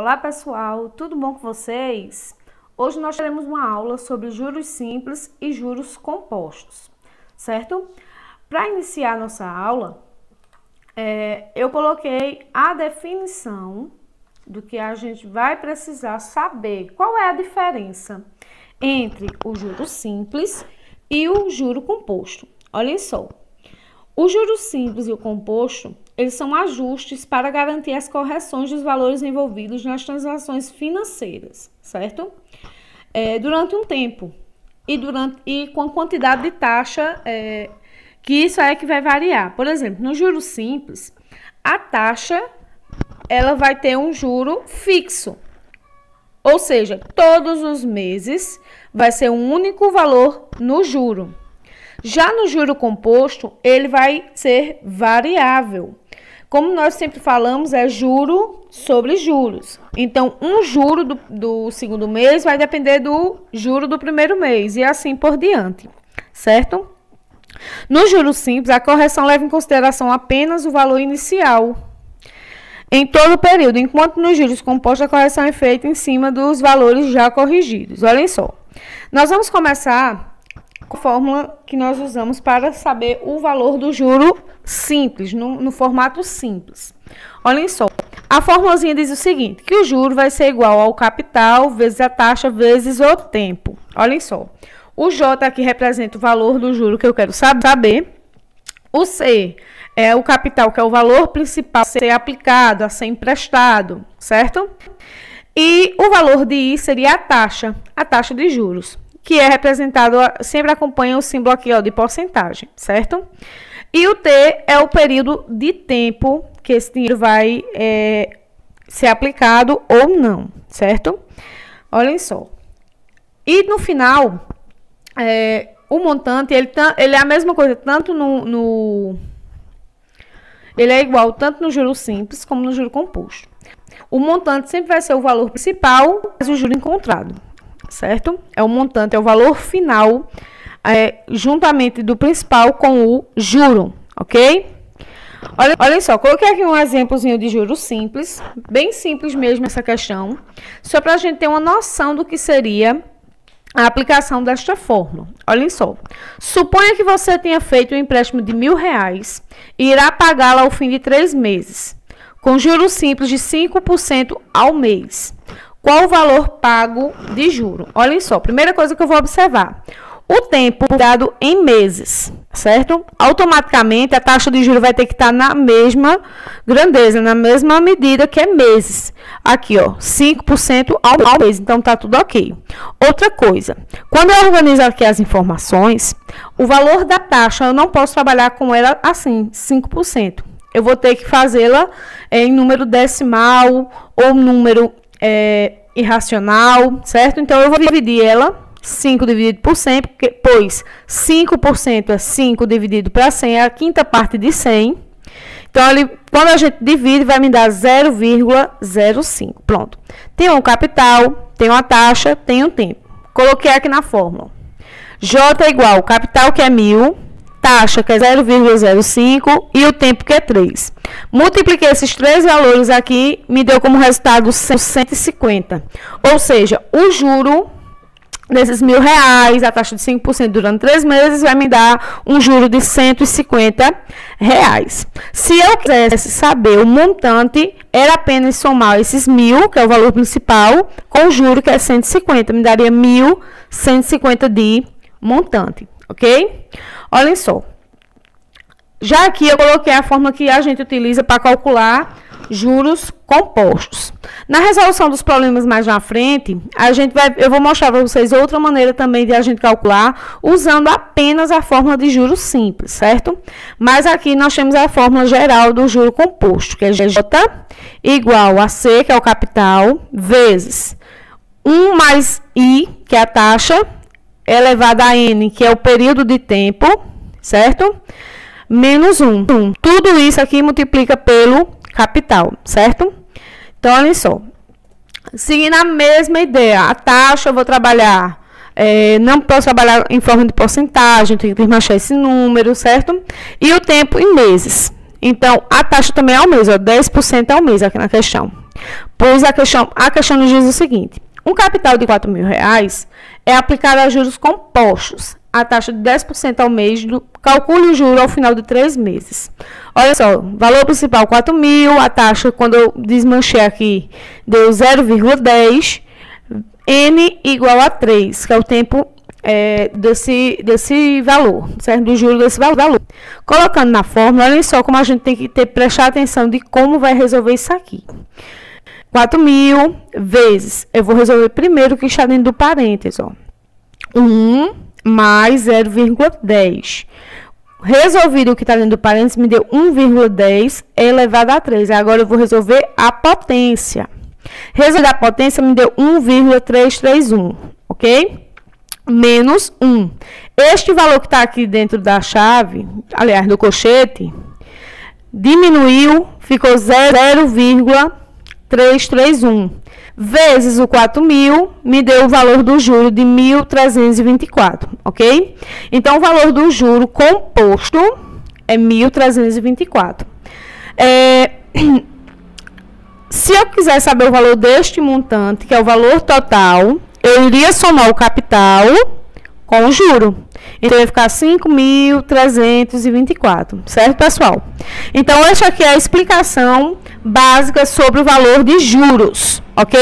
Olá pessoal, tudo bom com vocês? Hoje nós teremos uma aula sobre juros simples e juros compostos, certo? Para iniciar nossa aula, eu coloquei a definição do que a gente vai precisar saber. Qual é a diferença entre o juro simples e o juro composto? Olhem só, o juro simples e o composto, eles são ajustes para garantir as correções dos valores envolvidos nas transações financeiras, certo? Durante um tempo e com a quantidade de taxa, que isso é que vai variar. Por exemplo, no juro simples, a taxa ela vai ter um juro fixo, ou seja, todos os meses vai ser um único valor no juro. Já no juro composto, ele vai ser variável. Como nós sempre falamos, é juro sobre juros. Então, um juro do segundo mês vai depender do juro do primeiro mês e assim por diante, certo? No juro simples, a correção leva em consideração apenas o valor inicial em todo o período, enquanto nos juros compostos a correção é feita em cima dos valores já corrigidos. Olhem só, nós vamos começar com a fórmula que nós usamos para saber o valor do juro simples, no formato simples. Olhem só, a formulazinha diz o seguinte, que o juro vai ser igual ao capital vezes a taxa vezes o tempo. Olhem só, o J aqui representa o valor do juro que eu quero saber. O C é o capital, que é o valor principal a ser aplicado, a ser emprestado, certo? E o valor de I seria a taxa de juros, que é representado, sempre acompanha o símbolo aqui, ó, de porcentagem, certo? E o T é o período de tempo que esse dinheiro vai ser aplicado ou não, certo? Olhem só. E no final, o montante, ele é a mesma coisa, tanto ele é igual tanto no juro simples como no juro composto. O montante sempre vai ser o valor principal, mas o juro encontrado, certo? É o montante, é o valor final, juntamente do principal com o juro, ok? Olhem só, coloquei aqui um exemplozinho de juro simples, bem simples mesmo essa questão, só para a gente ter uma noção do que seria a aplicação desta fórmula. Olhem só, suponha que você tenha feito um empréstimo de R$1.000 e irá pagá-lo ao fim de 3 meses, com juros simples de 5% ao mês. Qual o valor pago de juro? Olhem só, primeira coisa que eu vou observar, o tempo dado em meses, certo? Automaticamente a taxa de juros vai ter que estar na mesma grandeza, na mesma medida que é meses. Aqui, ó, 5% ao mês, então tá tudo ok. Outra coisa, quando eu organizo aqui as informações, o valor da taxa eu não posso trabalhar com ela assim, 5%. Eu vou ter que fazê-la em número decimal ou número irracional, certo? Então eu vou dividir ela 5 dividido por 100, pois 5% é 5 dividido para 100, é a quinta parte de 100. Então, quando a gente divide, vai me dar 0,05. Pronto. Tem um capital, tem uma taxa, tem um tempo. Coloquei aqui na fórmula. J é igual ao capital, que é 1.000, taxa, que é 0,05, e o tempo, que é 3. Multipliquei esses 3 valores aqui, me deu como resultado 150. Ou seja, o juro desses R$1.000, a taxa de 5% durante 3 meses, vai me dar um juro de R$150. Se eu quisesse saber o montante, era apenas somar esses 1.000, que é o valor principal, com o juro, que é 150. Me daria 1.150 de montante, ok? Olhem só. Já aqui eu coloquei a fórmula que a gente utiliza para calcular juros compostos. Na resolução dos problemas mais na frente, eu vou mostrar para vocês outra maneira também de a gente calcular, usando apenas a fórmula de juros simples, certo? Mas aqui nós temos a fórmula geral do juro composto, que é J igual a C, que é o capital, vezes 1 mais I, que é a taxa, elevado a N, que é o período de tempo, certo? Menos 1. Tudo isso aqui multiplica pelo capital, certo? Então, olhem só. Seguindo a mesma ideia, a taxa eu vou trabalhar, não posso trabalhar em forma de porcentagem, tenho que desmanchar esse número, certo? E o tempo em meses. Então, a taxa também é ao mês, ó, 10% ao mês aqui na questão. Pois a questão nos diz o seguinte: um capital de R$4.000 é aplicado a juros compostos, a taxa de 10% ao mês, calcule o juro ao final de 3 meses. Olha só, valor principal 4.000, a taxa, quando eu desmanchei aqui, deu 0,10, N igual a 3, que é o tempo desse valor, certo? Do juro desse valor. Colocando na fórmula, olha só como a gente tem que prestar atenção de como vai resolver isso aqui. 4.000 vezes, eu vou resolver primeiro o que está dentro do parênteses, ó. 1 mais 0,10. Resolvido o que está dentro do parênteses, me deu 1,10 elevado a 3. Agora eu vou resolver a potência. Resolver a potência me deu 1,331, ok? Menos 1. Este valor que está aqui dentro da chave, aliás, do colchete, diminuiu, ficou 0,331. Vezes o 4.000, me deu o valor do juro de 1.324, ok? Então, o valor do juro composto é 1.324. Se eu quiser saber o valor deste montante, que é o valor total, eu iria somar o capital com o juro. Então, vai ficar 5.324, certo, pessoal? Então, essa aqui é a explicação básica sobre o valor de juros, ok?